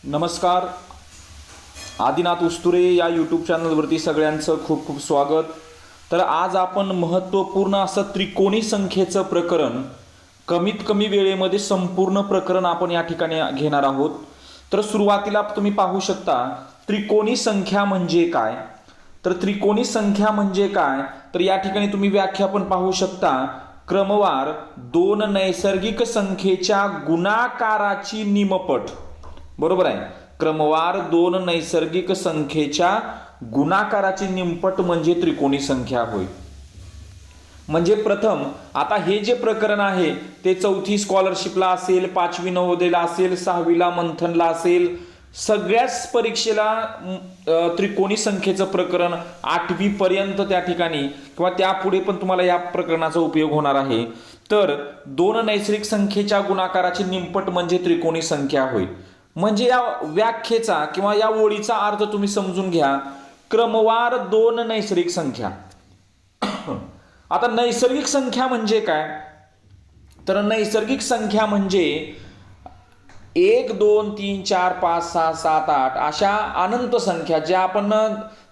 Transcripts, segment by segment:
नमस्कार. आदिनाथ उस्तुरे या यूट्यूब चॅनलवरती सगळ्यांचं खूप खूप स्वागत. तर आज आपण महत्त्वपूर्ण असं त्रिकोणी संख्येचं प्रकरण, कमीत कमी वेळेमध्ये संपूर्ण प्रकरण आपण या ठिकाणी घेणार आहोत. तर सुरुवातीला तुम्ही पाहू शकता त्रिकोणी संख्या म्हणजे काय. तर त्रिकोणी संख्या म्हणजे काय, तर या ठिकाणी तुम्ही व्याख्या पण पाहू शकता. क्रमवार दोन नैसर्गिक संख्येच्या गुणाकाराची निमपट. बरोबर आहे. क्रमवार दोन नैसर्गिक संख्येच्या गुणाकाराची निमपट म्हणजे त्रिकोणी संख्या होय. म्हणजे प्रथम आता हे जे प्रकरण आहे ते चौथी स्कॉलरशिपला असेल, पाचवी नवोदयला असेल, सहावीला मंथनला असेल, सगळ्याच परीक्षेला त्रिकोणी संख्येचं प्रकरण 8वी पर्यंत त्या ठिकाणी किंवा त्यापुढे पण तुम्हाला या प्रकरणाचा उपयोग होणार आहे. तर दोन नैसर्गिक संख्येच्या गुणाकाराची निमपट म्हणजे त्रिकोणी संख्या होय. म्हणजे या व्याख्येचा किंवा या ओळीचा अर्थ तुम्ही समजून घ्या. क्रमवार दोन नैसर्गिक संख्या. आता नैसर्गिक संख्या म्हणजे काय, तर नैसर्गिक संख्या म्हणजे 1 2 3 4 5 6 7 8 अशा अनंत संख्या ज्या आपण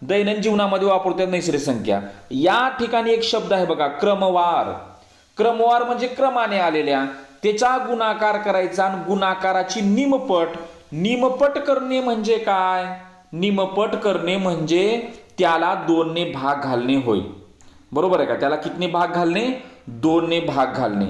दैनंदिन जीवनामध्ये वापरतो नैसर्गिक संख्या. या ठिकाणी एक शब्द आहे बघा, क्रमवार. क्रमवार म्हणजे क्रमाने आलेल्या, त्याचा गुणाकार करायचा आणि गुणाकाराची निमपट. निमपट करणे म्हणजे काय, निमपट करणे म्हणजे त्याला 2 ने भाग घालणे होय. बरोबर आहे का. त्याला कितने भाग घालणे, 2 ने भाग घालणे.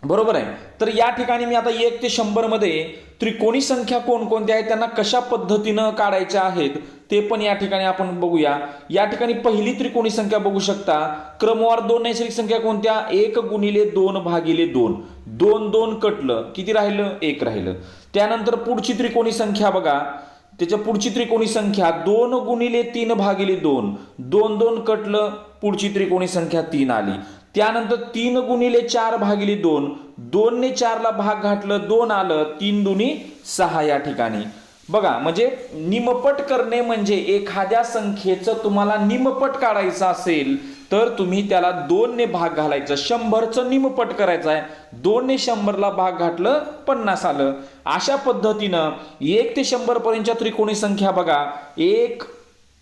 बरोबर आहे. तर या ठिकाणी मी आता 1 ते 100 मध्ये त्रिकोणी संख्या कोणकोणत्या आहेत, त्यांना कशा पद्धतीनं काढायच्या आहेत ते पण या ठिकाणी आपण बघूया. या ठिकाणी पहिली त्रिकोणी संख्या बघू शकता. क्रमवार दोन नैसर्गिक संख्या कोणत्या, 1 गुणिले 2 भागिले 2. 2 2 कटलं, किती राहिलं, 1 राहिलं. त्यानंतर पुढची त्रिकोणी संख्या बघा, त्याच्या पुढची त्रिकोणी संख्या 2 गुणिले 3 भागिले 2. 2 2 कटलं, पुढची त्रिकोणी संख्या 3 आली. त्यानंतर 3 गुणिले 4 भागिले 2. 2 ने 4 ला भाग घातलं, 2 आलं. 3 दुनी 6 या ठिकाणी बघा. म्हणजे निमपट करणे म्हणजे एखाद्या संख्येचं तुम्हाला निमपट काढायचं असेल तर तुम्ही त्याला 2 ने भाग घालायचं. 100चं निमपट करायचं आहे, 2 ने 100 ला भाग घातलं, 50 आलं. अशा पद्धतीनं 1 ते 100 पर्यंतच्या त्रिकोणी संख्या बघा, 1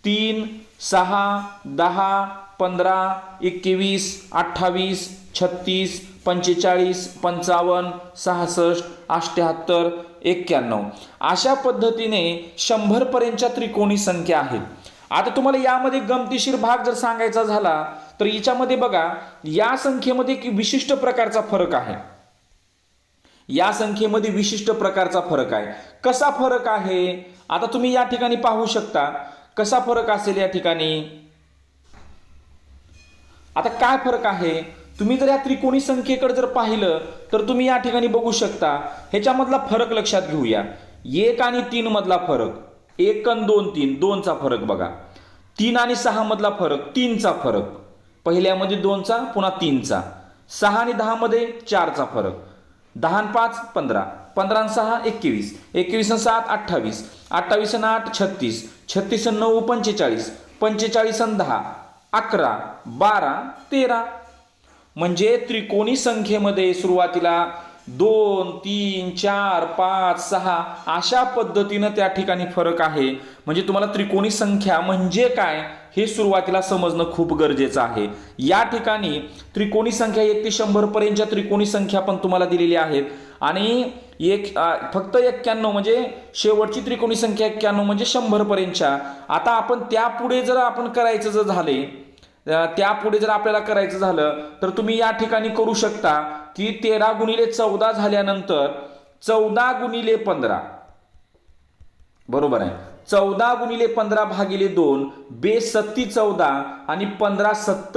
3 6 10 15 21 28 36 45 55 66 78 91 अशा पद्धतीने 100 पर्यंतच्या त्रिकोणी संख्या आहेत. आता तुम्हाला यामध्ये गमतीशीर भाग जर सांगायचा झाला तर याच्यामध्ये बघा, या संख्येमध्ये एक विशिष्ट प्रकारचा फरक आहे. या संख्येमध्ये विशिष्ट प्रकारचा फरक आहे. कसा फरक आहे, आता तुम्ही या ठिकाणी पाहू शकता. कसा फरक असेल या ठिकाणी, आता काय फरक आहे, तुम्ही जर या त्रिकोणी संख्येकडे जर पाहिलं तर तुम्ही या ठिकाणी बघू शकता. ह्याच्यामधला फरक लक्षात घेऊया. 1 आणि 3 मधला फरक, 1 आणि 2 3, 2 चा फरक बघा. 3 आणि 6 मधला फरक, 3 चा फरक. पहिल्यामध्ये 2 चा, पुन्हा 3 चा. 6 आणि 10 मध्ये 4 चा फरक. 10 आणि 5 15, 15 आणि 6 21, 21 आणि 7 28, 28 आणि 8 36, 36 आणि 9 45, 45 आणि 10 11, 12 13. म्हणजे त्रिकोणी संख्येमध्ये सुरुवातीला 2 3 4 5 6 अशा पद्धतीनं त्या ठिकाणी फरक आहे. म्हणजे तुम्हाला त्रिकोणी संख्या म्हणजे काय हे सुरुवातीला समजणं खूप गरजेचं आहे. या ठिकाणी त्रिकोणी संख्या 1 ते 100 पर्यंतच्या त्रिकोणी संख्या पण तुम्हाला दिलेल्या आहेत. आणि फक्त 91 म्हणजे शेवटची त्रिकोणी संख्या 91 म्हणजे 100 पर्यंतच्या. आता आपण त्यापुढे जर आपण करायचं जर झाले, त्यापुढे जर आपल्याला करायचं झालं तर तुम्ही या ठिकाणी करू शकता की 13 गुणिले 14 झाल्यानंतर 14 गुणिले 15. बरोबर आहे. 14 गुणिले 15 भागिले 2, बेस 37 14 आणि 15 7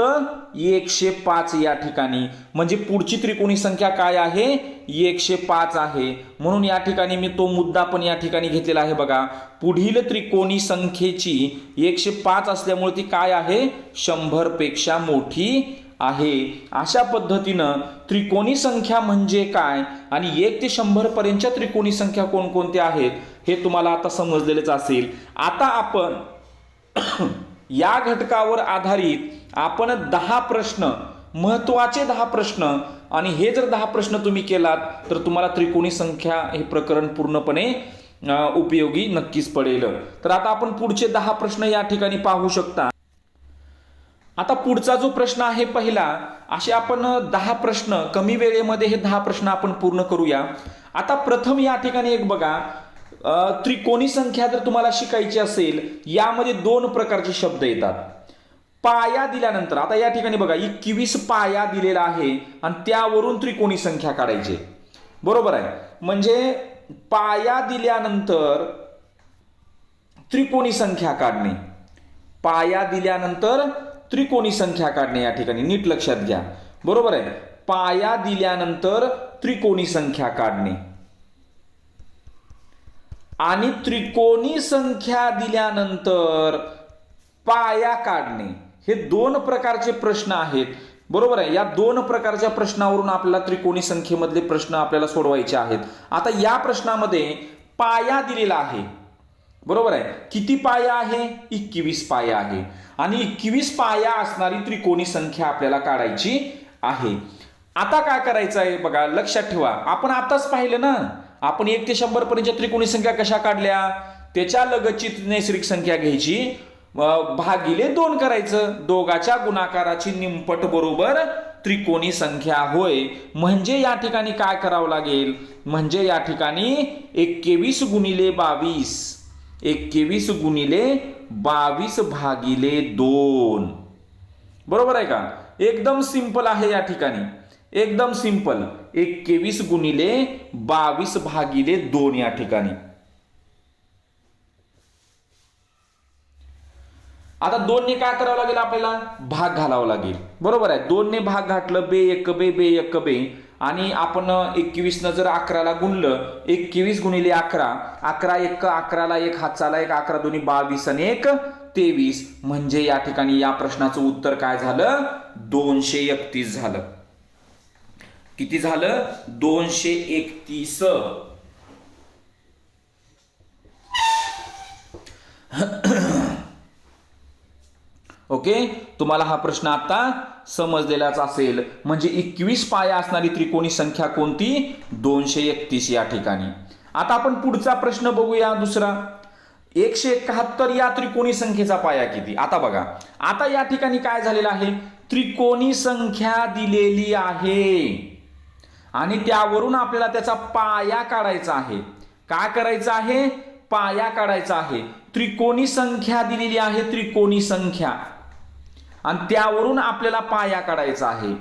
105 या ठिकाणी. म्हणजे पुढची त्रिकोणी संख्या काय आहे, 105 आहे. म्हणून या ठिकाणी मी तो मुद्दा पण या ठिकाणी घेतलेला आहे बघा. पुढील त्रिकोणी संख्येची 105 असल्यामुळे ती काय आहे, 100 पेक्षा मोठी आहे. अशा पद्धतीनं त्रिकोणी संख्या म्हणजे काय आणि 1 ते 100 पर्यंतच्या त्रिकोणी संख्या कोणकोणत्या आहेत हे तुम्हाला आता समजलेलेच असेल. आता आपण या घटकावर आधारित आपण 10 प्रश्न, महत्वाचे 10 प्रश्न, आणि हे जर 10 प्रश्न तुम्ही केलात तर तुम्हाला त्रिकोणी संख्या हे प्रकरण पूर्णपणे उपयोगी नक्कीच पडेल. तर आता आपण पुढचे 10 प्रश्न या ठिकाणी पाहू शकता. आता पुढचा जो प्रश्न आहे पहिला, असे आपण 10 प्रश्न कमी वेळेमध्ये हे 10 प्रश्न आपण पूर्ण करूया. आता प्रथम या ठिकाणी एक बघा, त्रिकोणी संख्या जर तुम्हाला शिकायची असेल, यामध्ये 2 प्रकारचे शब्द येतात. पाया दिल्यानंतर आता या ठिकाणी बघा 21 पाया दिलेला आहे आणि त्यावरून त्रिकोणी संख्या काढायची, बरोबर आहे. म्हणजे पाया दिल्यानंतर त्रिकोणी संख्या काढणे, पाया दिल्यानंतर त्रिकोणी संख्या काढणे, या ठिकाणी नीट लक्षात घ्या, बरोबर आहे. पाया दिल्यानंतर त्रिकोणी संख्या काढणे आणि त्रिकोणी संख्या दिल्यानंतर पाया काढणे, हे 2 प्रकारचे प्रश्न आहेत, बरोबर आहे. या 2 प्रकारच्या प्रश्नावरून आपल्याला त्रिकोणी संख्येमधले प्रश्न आपल्याला सोडवायचे आहेत. आता या प्रश्नामध्ये पाया दिलेला आहे, बरोबर आहे. किती पाया आहे? 21 पाया आहे आणि 21 पाया असणारी त्रिकोणी संख्या आपल्याला काढायची आहे. आता काय करायचं आहे बघा, लक्षात ठेवा, आपण आताच पाहिलं ना, आपण 1 ते 100 पर्यंतच्या त्रिकोणी संख्या कशा काढल्या, त्याच्या लगतची नैसर्गिक संख्या घ्यायची, भागिले 2 करायचं, दोघाच्या गुणाकाराची निमपट बरोबर त्रिकोणी संख्या होय. म्हणजे या ठिकाणी काय करावं लागेल, म्हणजे या ठिकाणी 21 गुणिले 22, 21 गुणिले 22 भागिले 2, बरोबर आहे का. एकदम सिंपल आहे या ठिकाणी, एकदम सिंपल. 21 गुणिले 22 भागिले 2 या ठिकाणी. आता 2 ने काय करावं लागेल, आपल्याला भाग घालावा लागेल, बरोबर आहे. 2 ने भाग घातलं, बे 1 बे, बे 1 बे, आणि आपण 21 न जर 11 ला गुणलं, 21 गुणिले 11, 11 1 11 ला 1 हातचाला 1, 11 दोन्ही 22 आणि 1 23. म्हणजे या ठिकाणी या प्रश्नाचं उत्तर काय झालं, 231 झालं. किती झालं? 231. ओके, तुम्हाला हा प्रश्न आता समजलेलाच असेल. म्हणजे 21 पाया असणारी त्रिकोणी संख्या कोणती? 231 या ठिकाणी. आता आपण पुढचा प्रश्न बघूया, दुसरा. 171 या त्रिकोणी संख्येचा पाया किती? आता बघा, आता या ठिकाणी काय झालेलं आहे, त्रिकोणी संख्या दिलेली आहे आणि त्यावरून आपल्याला त्याचा पाया काढायचा आहे. काय करायचं आहे? पाया काढायचा आहे. त्रिकोणी संख्या दिलेली आहे, त्रिकोणी संख्या, आणि त्यावरून आपल्याला पाया काढायचा आहे.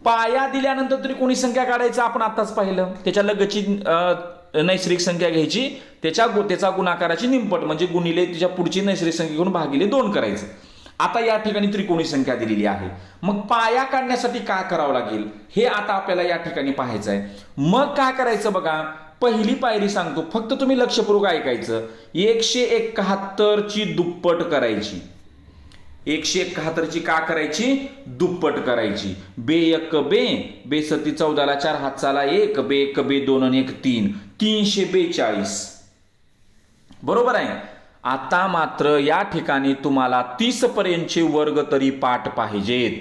पाया दिल्यानंतर त्रिकोणी संख्या काढायचं आपण आताच पाहिलं. त्याच्या लगतची नैसर्गिक संख्या घ्यायची, त्याचा गुणाकाराची निमपट म्हणजे गुणिले त्याच्या पुढची नैसर्गिक संख्या घेऊन भागिले 2 करायचं. आता या ठिकाणी त्रिकोणी संख्या दिलेली आहे. मग पाया काढण्यासाठी काय करावं लागेल हे आता आपल्याला या ठिकाणी पाहायचं आहे. मग काय करायचं बघा, पहिली पायरी सांगतो, फक्त तुम्ही लक्षपूर्वक ऐकायचं. 171 ची दुप्पट करायची. 171 ची का करायची? दुप्पट करायची. बे 1 बे, बे 7 14 ला 4 हातचाला 1, बे 1 बे 2 आणि 1 3, 342, बरोबर आहे. आता मात्र या ठिकाणी तुम्हाला 30 पर्यंतचे वर्ग तरी पाठ पाहिजेत,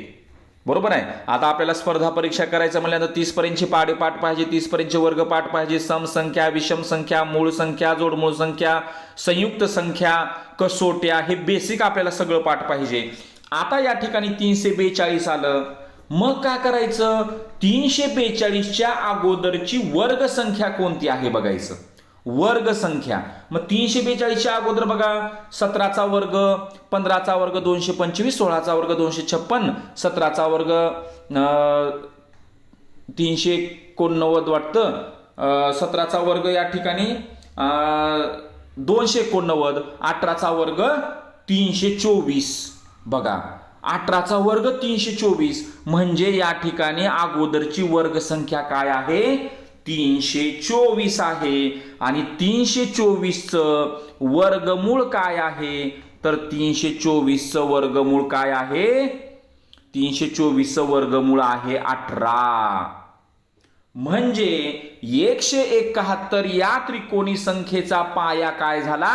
बरोबर आहे. आता आपल्याला स्पर्धा परीक्षा करायचं म्हणल्यानंतर 30 पर्यंतचे पाठ पाहिजे, 30 पर्यंतचे वर्ग पाठ पाहिजे, सम संख्या, विषम संख्या, मूळ संख्या, जोडमूळ संख्या, संयुक्त संख्या, कसोट्या, हे बेसिक आपल्याला सगळं पाठ पाहिजे. आता या ठिकाणी 342 आलं. मग काय करायचं? 342च्या अगोदरची वर्ग संख्या कोणती आहे बघायचं. वर्ग संख्या, मग 342च्या अगोदर बघा, 17चा वर्ग, 15चा वर्ग 225, 16चा वर्ग 256, 17चा वर्ग 389 वाटतं, 17चा वर्ग या ठिकाणी 289, 18चा वर्ग 324, बघा 18चा वर्ग 324. म्हणजे या ठिकाणी अगोदरची वर्ग संख्या काय आहे? 324 आहे. आणि 324चं वर्गमूळ काय आहे? तर 324चं वर्गमूळ काय आहे? 324चं वर्गमूळ आहे 18. म्हणजे 171 या त्रिकोणी संख्येचा पाया काय झाला?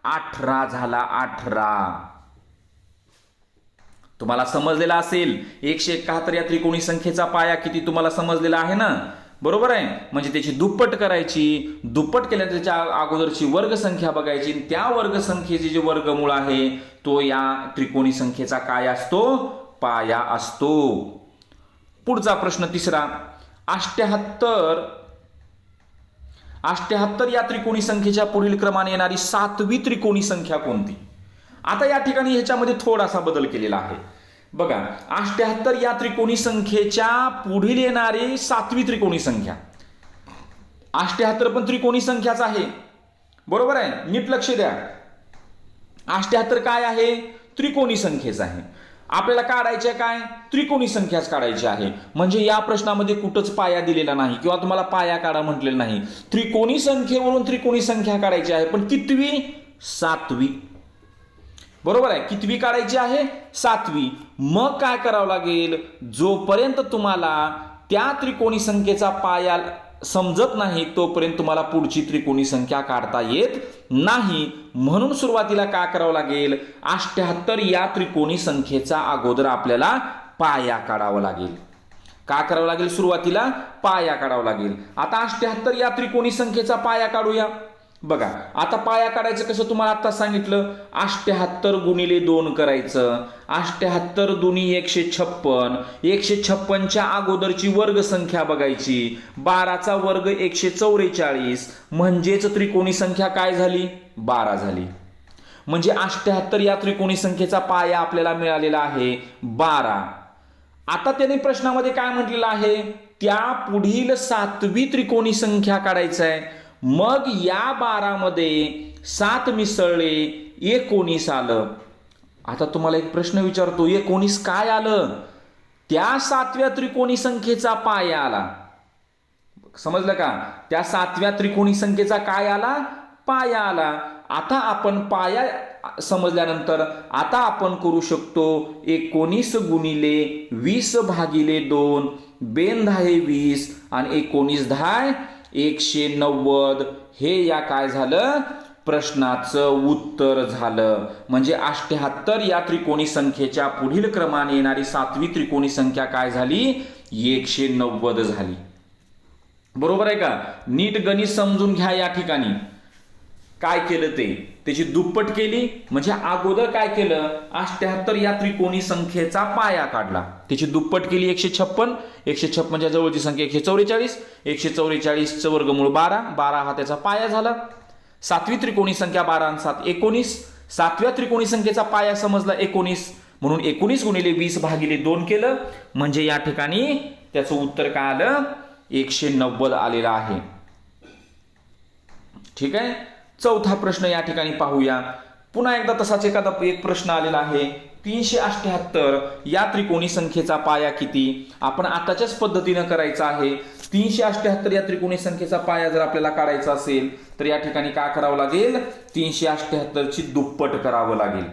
18 झाला. 18. तुम्हाला समजलेला असेल 171 या त्रिकोणी संख्येचा पाया किती तुम्हाला समजलेला आहे ना. बरोबर आहे. म्हणजे त्याची दुप्पट करायची, दुप्पट केल्यानंतर त्याच्या अगोदरची वर्गसंख्या बघायची, त्या वर्गसंख्येचे जे वर्गमूळ आहे तो या त्रिकोणी संख्येचा काय असतो, पाया असतो. पुढचा प्रश्न तिसरा, 88 या त्रिकोणी संख्येच्या पुढील क्रमाने येणारी 7वी त्रिकोणी संख्या कोणती. आता या ठिकाणी ह्याच्यामध्ये थोडासा बदल केलेला आहे बघा. 88 या त्रिकोणी संख्येच्या पुढील येणारी 7वी त्रिकोणी संख्या. 88 पण त्रिकोणी संख्याच आहे, बरोबर आहे, नीट लक्ष द्या. 88 काय आहे, त्रिकोणी संख्येच आहे. आपल्याला काढायचे काय, त्रिकोणी संख्याच काढायची आहे. म्हणजे या प्रश्नामध्ये कुठंच पाया दिलेला नाही किंवा तुम्हाला पाया काढा म्हटलेलं नाही. त्रिकोणी संख्येवरून त्रिकोणी संख्या काढायची आहे, पण कितवी, 7वी. बरोबर आहे, कितवी काढायची आहे, 7वी. मग काय करावं लागेल, जोपर्यंत तुम्हाला त्या त्रिकोणी संख्येचा पाया समजत नाही तोपर्यंत तुम्हाला पुढची त्रिकोणी संख्या काढता येत नाही. म्हणून सुरुवातीला काय करावं लागेल, 88 या त्रिकोणी संख्येचा अगोदर आपल्याला पाया काढावा लागेल. काय करावं लागेल, सुरुवातीला पाया काढावा लागेल. आता 88 या त्रिकोणी संख्येचा पाया काढूया. बघा आता पाया काढायचं कसं तुम्हाला आता सांगितलं, 88 गुणिले 2 करायचं. 88 दुनी 156, 156च्या अगोदरची वर्गसंख्या बघायची, 12चा वर्ग 144, म्हणजेच त्रिकोणी संख्या काय झाली, 12 झाली. म्हणजे 88 या त्रिकोणी संख्येचा पाया आपल्याला मिळालेला आहे 12. आता त्याने प्रश्नामध्ये काय म्हटलेलं आहे, त्या पुढील 7वी त्रिकोणी संख्या काढायचं आहे. मग या 12 मध्ये 7 मिसळले 19 आलं. आता तुम्हाला एक प्रश्न विचारतो, 19 काय आलं, त्या 7व्या त्रिकोणी संख्येचा पाया आला. समजलं का, त्या 7व्या त्रिकोणी संख्येचा काय आला, पाया आला. आता आपण पाया समजल्यानंतर आता आपण करू शकतो 19 गुणिले 20 भागिले 2, बेन 10 20 आणि 19 10 190. हे या काय झालं, प्रश्नाचं उत्तर झालं. म्हणजे 88 या त्रिकोणी संख्येच्या पुढील क्रमाने येणारी 7वी त्रिकोणी संख्या काय झाली, 190 झाली. बरोबर आहे का. नीट गणित समजून घ्या. या ठिकाणी काय केलं ते, त्याची दुप्पट केली. म्हणजे अगोदर काय केलं, 88 या त्रिकोणी संख्येचा पाया काढला, त्याची दुप्पट केली 156, 156च्या जवळची संख्या 144, 144चं वर्गमूळ 12, 12 हा त्याचा पाया झाला. 7वी त्रिकोणी संख्या 12 आणि 7 19, 7व्या त्रिकोणी संख्येचा पाया समजला 19, म्हणून 19 गुणिले 20 भागिले 2 केलं. म्हणजे या ठिकाणी त्याचं उत्तर काय आलं, 190 आलेलं आहे. ठीक आहे. चौथा प्रश्न या ठिकाणी पाहूया. पुन्हा एकदा तसाच एक प्रश्न आलेला आहे. 378 या त्रिकोणी संख्येचा पाया किती. आपण आताच्याच पद्धतीनं करायचा आहे. 378 या त्रिकोणी संख्येचा पाया जर आपल्याला काढायचा असेल तर या ठिकाणी काय करावं लागेल, 378 ची दुप्पट करावं लागेल.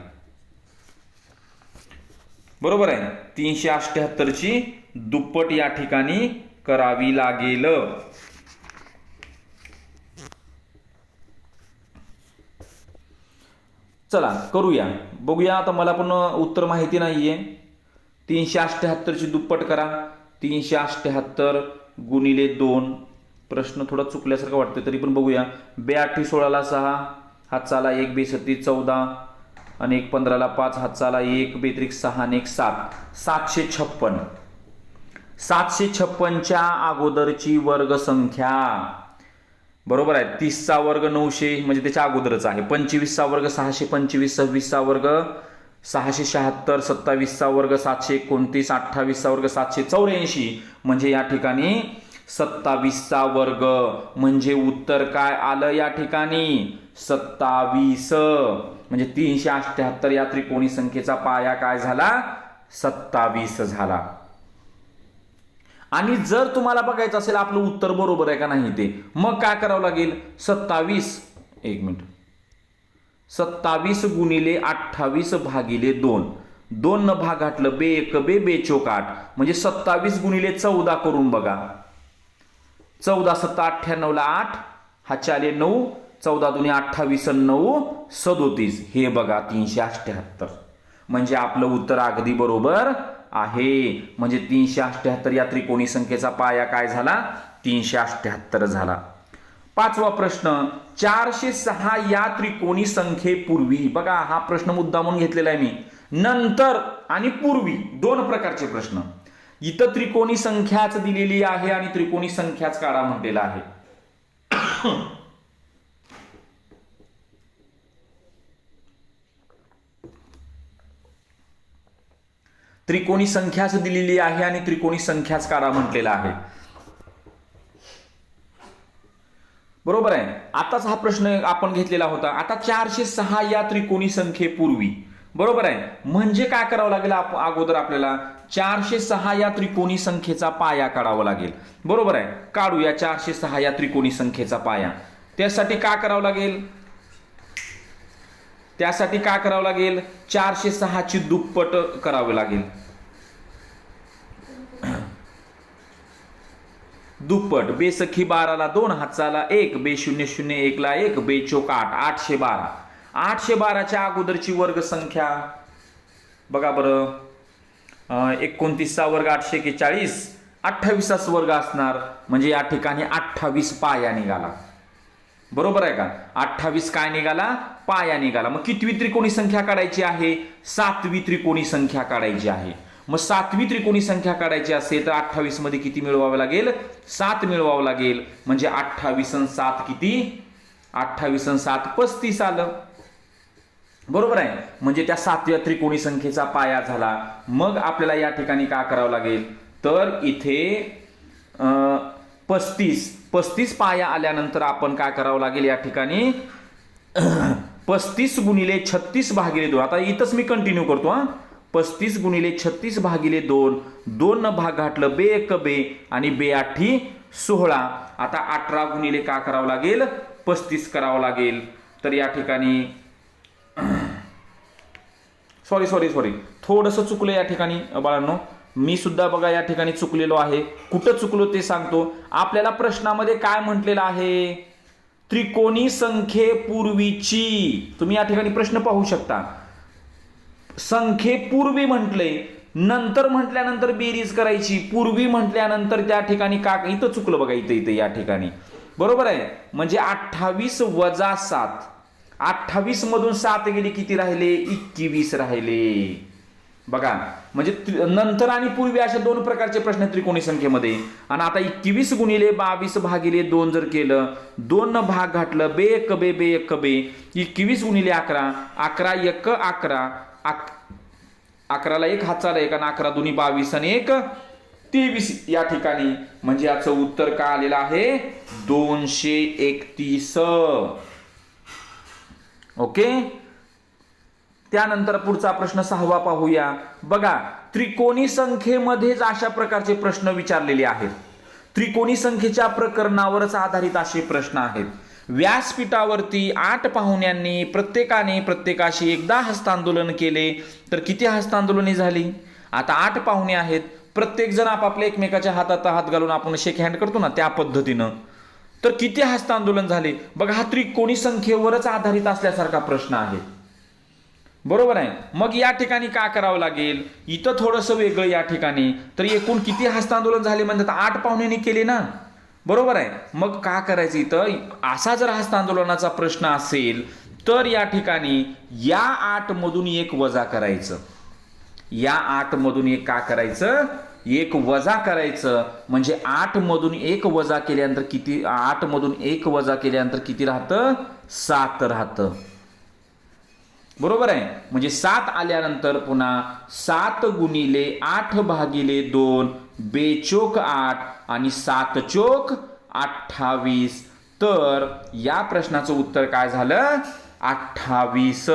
बरोबर आहे, 378 ची दुप्पट या ठिकाणी करावी लागेल. चला करूया, बघूया. आता मला पण उत्तर माहिती नाहीये. 378 ची दुप्पट करा. 378 गुणिले 2. प्रश्न थोडा चुकल्यासारखं वाटतं तरी पण बघूया. 82 16ला 6 हात चाला 1 2 36 14 आणि 1 15ला 5 हात चाला 1 2 6 आणि 1 7 756. 756च्या अगोदरची वर्गसंख्या बरोबर आहे. 30चा वर्ग 900 म्हणजे त्याच्या अगोदरच आहे. 25चा वर्ग 625, 26चा वर्ग 676, 27चा वर्ग 729, 28चा वर्ग 784 म्हणजे या ठिकाणी 27चा वर्ग. म्हणजे उत्तर काय आलं या ठिकाणी 27. म्हणजे 378 या त्रिकोणी संख्येचा पाया काय झाला 27 झाला. आणि जर तुम्हाला बघायचं असेल आपलं उत्तर बरोबर आहे का नाही ते, मग काय करावं लागेल, 27 गुणिले 28 भागिले 2. 2 न भाग घातलं बे 1 बे 2 चोक 8 म्हणजे 27 गुणिले 14 करून बघा. 14 7 98ला 8 हा चाले 9, 14 दुनी 28 9 37 हे बघा 378. म्हणजे आपलं उत्तर अगदी बरोबर आहे. म्हणजे 378 या त्रिकोणी संख्येचा पाया काय झाला 378 झाला. 5वा प्रश्न, 406 या त्रिकोणी संख्येपूर्वी, बघा हा प्रश्न मुद्दामून घेतलेला आहे मी, नंतर आणि पूर्वी दोन प्रकारचे प्रश्न. इथं त्रिकोणी संख्याच दिलेली आहे आणि त्रिकोणी संख्याच काढा म्हटलेला आहे. त्रिकोणी संख्याच दिलेली आहे आणि त्रिकोणी संख्याच काढा म्हटलेला आहे. बरोबर आहे. आताच हा प्रश्न आपण घेतलेला होता. आता 406 या त्रिकोणी संख्येपूर्वी, बरोबर आहे, म्हणजे काय करावं लागेल, अगोदर आपल्याला 406 या त्रिकोणी संख्येचा पाया काढावा लागेल. बरोबर आहे. काढूया 406 या त्रिकोणी संख्येचा पाया. त्यासाठी काय करावं लागेल, 406 ची दुप्पट करावे लागेल. दुप्पट, बेसखी 12 ला 2, हातचाला 1, बे 0 0 1 ला 1, बे चोक 8, 812. 812च्या अगोदरची वर्ग संख्या बघा बरं, 29चा वर्ग 841, 28चा वर्ग असणार, म्हणजे या ठिकाणी 28 पाया निघाला. बरोबर आहे का? 28 काय निघाला? पाया निघाला. मग कितवी त्रिकोणी संख्या काढायची आहे? 7वी त्रिकोणी संख्या काढायची आहे. मग 7वी त्रिकोणी संख्या काढायची असेल तर 28 मध्ये किती मिळवावे लागेल? 7 मिळवावं लागेल. म्हणजे 28 आणि 7 किती? 28 आणि 7 35 आलं. बरोबर आहे. म्हणजे त्या 7व्या त्रिकोणी संख्येचा पाया झाला. मग आपल्याला या ठिकाणी काय करावं लागेल, तर इथे 35 पाया आल्यानंतर आपण काय करावं लागेल, या ठिकाणी 35 गुणिले 36 भागिले 2. आता इथंच मी कंटिन्यू करतो हा. 35 गुणिले 36 भागिले 2, 2 न भाग घातलं, बे 1 बे आणि बे 8 16. आता 18 गुणिले काय करावं लागेल? 35 करावं लागेल. तर या ठिकाणी सॉरी थोडंसं चुकलं या ठिकाणी बाळांनो. मी सुद्धा बघा या ठिकाणी चुकलेलो आहे. कुठं चुकलो ते सांगतो. आपल्याला प्रश्नामध्ये काय म्हटलेलं आहे? त्रिकोणी संख्येपूर्वीची. तुम्ही या ठिकाणी प्रश्न पाहू शकता. संख्येपूर्वी म्हटले, नंतर म्हटल्यानंतर बेरीज करायची, पूर्वी म्हटल्यानंतर त्या ठिकाणी का, इथं चुकलं बघा, इथं या ठिकाणी. बरोबर आहे. म्हणजे 28 वजा 7, 28 मधून 7 गेली, किती राहिले? 21 राहिले. बघा, म्हणजे नंतर आणि पूर्वी अशा दोन प्रकारचे प्रश्न त्रिकोणी संख्येमध्ये. आणि आता 21 गुणिले 22 भागिले 2 जर केलं, 2 न भाग घातलं, बे 1 बे बे 1 बे, 21 गुणिले 11, 11 1 11, 11ला 1 हातचाला 1 आणि 11 दुनी 22 आणि 1 23 या ठिकाणी. म्हणजे याचं उत्तर काय आलेलं आहे? 231. ओके. त्यानंतर पुढचा प्रश्न 6वा पाहूया. बघा, त्रिकोणी संख्येमध्येच अशा प्रकारचे प्रश्न विचारलेले आहेत. त्रिकोणी संख्येच्या प्रकरणावरच आधारित असे प्रश्न आहेत. व्यासपीठावरती 8 पाहुण्यांनी प्रत्येकाशी एकदा हस्तांदोलन केले तर किती हस्तांदोलने झाली? आता 8 पाहुणे आहेत, प्रत्येक जण आपापल्या एकमेकाच्या हातात हात घालून आपण शेक हँड करतो ना, त्या पद्धतीनं. तर किती हस्तांदोलन झाले? बघा, हा त्रिकोणी संख्येवरच आधारित असल्यासारखा प्रश्न आहे. बरोबर आहे. मग या ठिकाणी काय करावं लागेल? इथं थोडंसं वेगळं या ठिकाणी. तर एकूण किती हस्तांदोलन झाले म्हणतात? 8 पाहुण्यांनी केले ना. बरोबर आहे. मग काय करायचं इथं? असा जर हस्तांदोलनाचा प्रश्न असेल तर या ठिकाणी या 8 मधून 1 वजा करायचं. या 8 मधून 1 काय करायचं? 1 वजा करायचं. म्हणजे 8 मधून 1 वजा केल्यानंतर किती? 8 मधून 1 वजा केल्यानंतर किती राहतं? 7 राहतं. बरोबर आहे. म्हणजे 7 आल्यानंतर पुन्हा 7 गुणिले 8 भागिले 2, बेचोक 8 आणि 7 चोक 28. तर या प्रश्नाचं उत्तर काय झालं? 28.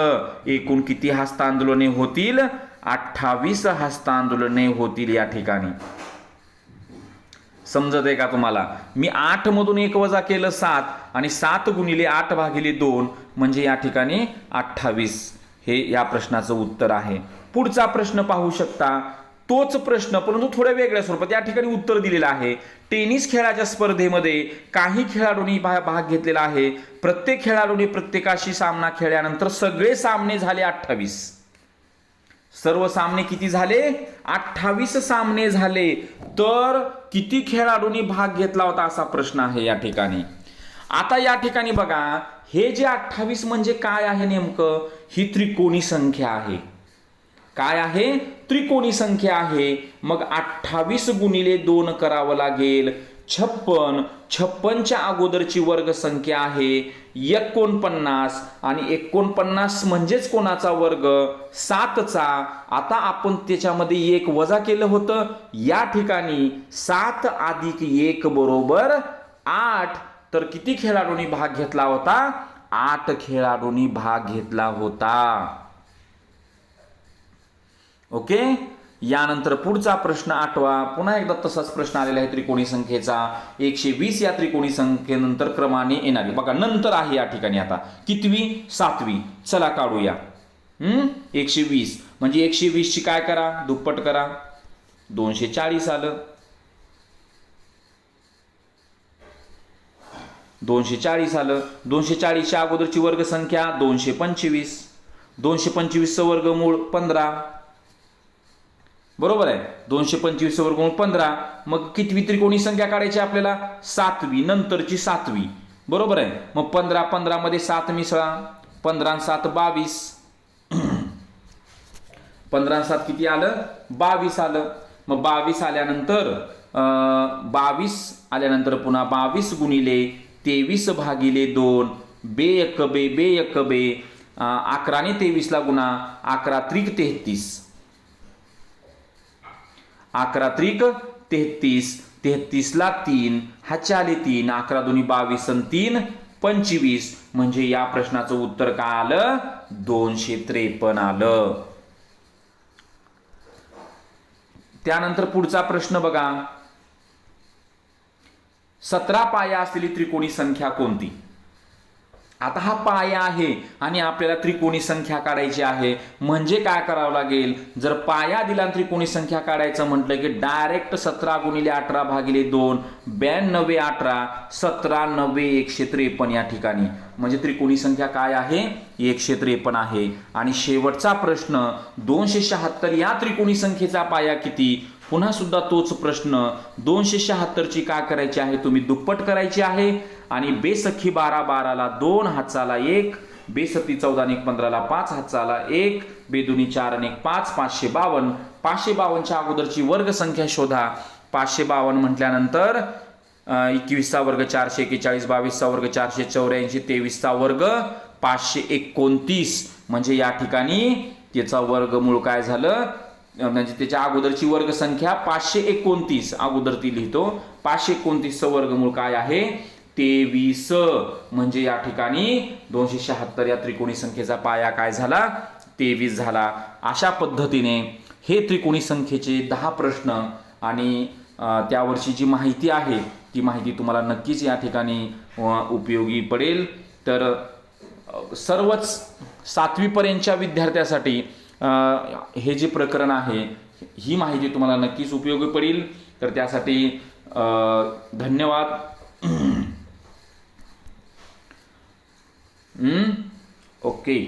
एकूण किती हस्तांदोलने होतील? 28 हस्तांदोलने होतील या ठिकाणी. समजत आहे का तुम्हाला? मी 8 मधून 1 वजा केलं 7 आणि 7 गुणिले 8 भागिले 2 म्हणजे या ठिकाणी 28. हे या प्रश्नाचं उत्तर आहे. पुढचा प्रश्न पाहू शकता. तोच प्रश्न परंतु थोड्या वेगळ्या स्वरूपात या ठिकाणी उत्तर दिलेलं आहे. टेनिस खेळाच्या स्पर्धेमध्ये काही खेळाडूंनी भाग घेतलेला आहे. प्रत्येक खेळाडूने प्रत्येकाशी सामना खेळल्यानंतर सगळे सामने झाले 28. सर्व सामने किती झाले? 28 सामने झाले. तर किती खेळाडूंनी भाग घेतला होता असा प्रश्न आहे या ठिकाणी. आता या ठिकाणी बघा, हे जे 28 म्हणजे काय आहे नेमकं? ही त्रिकोणी संख्या आहे. काय आहे? त्रिकोणी संख्या आहे. मग 28 गुणिले 2 करावं लागेल 56. 56च्या अगोदरची वर्ग संख्या आहे 49 आणि 49 म्हणजेच कोणाचा वर्ग? 7चा. आता आपण त्याच्यामध्ये 1 वजा केलं होतं. या ठिकाणी 7 अधिक 1 बरोबर 8. तर किती खेळाडूंनी भाग घेतला होता? 8 खेळाडूंनी भाग घेतला होता. ओके. यानंतर पुढचा प्रश्न 8वा. पुन्हा एकदा तसाच प्रश्न आलेला आहे त्रिकोणी संख्येचा. 120 या त्रिकोणी संख्येनंतर क्रमाने येणारी. बघा नंतर आहे या ठिकाणी. आता कितवी? 7वी. चला काढूया. 120 म्हणजे 120 ची काय करा? दुप्पट करा. 240 आलं. 240 आलं. 240च्या अगोदरची वर्ग संख्या 225. 225 चं वर्गमूळ 15. बरोबर आहे. 225 वर्गमूळ 15. मग कितवी त्रिकोणी संख्या काढायची आपल्याला? 7वी. नंतरची 7वी. बरोबर आहे. मग 15 मध्ये 7 मिसळा. 15 आणि 7 22. 15 आणि 7 किती आलं? 22 आलं. मग 22 आल्यानंतर 22 आल्यानंतर पुन्हा 22 गुणिले 23 भागिले 2. बे 1 बे बे 1 बे. 11 ने 23 ला गुणा. 11 त्रिक 33. 11 त्रिक 33. 33 ला 3. हा चाले 3. 11 दोन्ही 22 आणि 3 25. म्हणजे या प्रश्नाचं उत्तर काय आलं? 253 आलं. त्यानंतर पुढचा प्रश्न बघा. 17 पाया असलेली त्रिकोणी संख्या कोणती? आता हा पाया आहे आणि आपल्याला त्रिकोणी संख्या काढायची आहे. म्हणजे काय करावं लागेल? जर पाया दिला त्रिकोणी संख्या काढायचं म्हटलं की डायरेक्ट 17 गुणिले 18 भागिले 2. 92 18. 17 90 153 या ठिकाणी. म्हणजे त्रिकोणी संख्या काय आहे? 153 आहे. आणि शेवटचा प्रश्न 276 या त्रिकोणी संख्येचा पाया किती? पुन्हा सुद्धा तोच प्रश्न. 276 ची काय करायची आहे? तुम्ही दुप्पट करायची आहे. आणि बेसखी 12 12 ला 2 हातचाला 1. बेसती 14 आणि 15 ला 5 हातचाला 1. बेदुनी 4 आणि 5 552. 552च्या अगोदरची वर्ग संख्या शोधा. 552 म्हटल्यानंतर 21 चा वर्ग 441. 22 चा वर्ग 484. 23 चा वर्ग 529. म्हणजे या ठिकाणी त्याचा वर्गमूळ काय झालं? म्हणजे त्याच्या अगोदरची वर्ग संख्या 529. अगोदर ती लिहितो. 529 चं वर्गमूळ काय आहे? 23. म्हणजे या ठिकाणी 276 या त्रिकोणी संख्येचा पाया काय झाला? 23 झाला. अशा पद्धतीने हे त्रिकोणी संख्येचे 10 प्रश्न आणि त्यावरची जी माहिती आहे ती माहिती तुम्हाला नक्कीच या ठिकाणी उपयोगी पडेल. तर सर्वच 7वी पर्यंतच्या विद्यार्थ्यासाठी हे जे प्रकरण आहे ही माहिती तुम्हाला नक्कीच उपयोगी पडेल. तर त्यासाठी धन्यवाद. ओके.